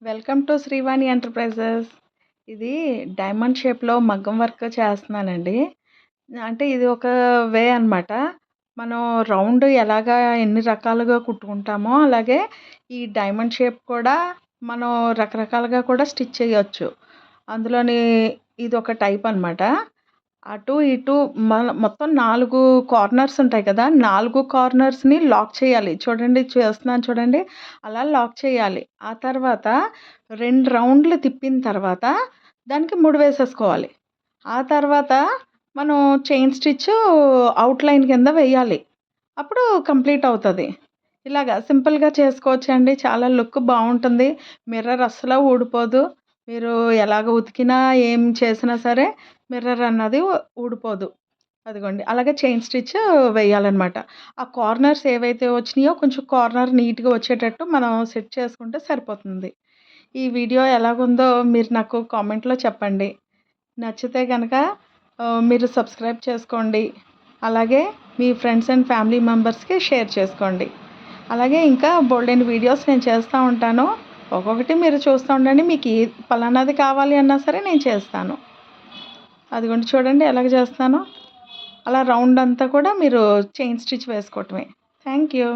Welcome to Srivani enterprises. ఇది diamond షేప్‌లో మగ్గం వర్క్ చేస్తున్నానండి. అంటే ఇది ఒక వే అనమాట. మనం రౌండ్ ఎలాగా ఎన్ని రకాలుగా కుట్టుకుంటామో, అలాగే ఈ డైమండ్ షేప్ కూడా మనం రకరకాలుగా కూడా స్టిచ్ చేయొచ్చు. అందులోని ఇదొక టైప్ అనమాట. అటు ఇటు మొత్తం 4 కార్నర్స్ ఉంటాయి కదా! 4 కార్నర్స్‌ని లాక్ చేయాలి. చూడండి చేస్తున్నాను చూడండి. అలా లాక్ చేయాలి. ఆ తర్వాత 2 రౌండ్లు తిప్పిన తర్వాత దానికి ముడి వేసేసుకోవాలి. ఆ తర్వాత మనం చైన్ స్టిచ్ అవుట్‌లైన్ కింద వేయాలి. అప్పుడు కంప్లీట్ అవుతది. ఇలాగా సింపుల్‌గా చేసుకోవచ్చండి. చాలా లుక్ బావుంటుంది. మిర్రర్ అస్సలు ఊడిపోదు. మీరు ఎలాగ ఉతికినా, ఏం చేసినా సరే మిర్రర్ అన్నది ఊడిపోదు. అదిగోండి. అలాగే చైన్ స్టిచ్ వేయాలనమాట. ఆ కార్నర్స్ ఏవైతే వచ్చినాయో కొంచెం కార్నర్ నీట్‌గా వచ్చేటట్టు మనం సెట్ చేసుకుంటే సరిపోతుంది. ఈ వీడియో ఎలాగుందో మీరు నాకు కామెంట్‌లో చెప్పండి. నచ్చితే గనక మీరు సబ్స్క్రైబ్ చేసుకోండి. అలాగే మీ ఫ్రెండ్స్ అండ్ ఫ్యామిలీ మెంబర్స్‌కి షేర్ చేసుకోండి. అలాగే ఇంకా బోలెడన్ని వీడియోస్ నేను చేస్తా ఉంటాను. ఒక్కొక్కటి మీరు చూస్తూ ఉండండి. మీకు పలానాది కావాలి అన్నా సరే నేను చేస్తాను. అదిగోండి చూడండి ఎలాగ చేస్తున్నానో. అలా రౌండ్ అంతా కూడా మీరు చైన్ స్టిచ్ వేసుకోవటమే. Thank you.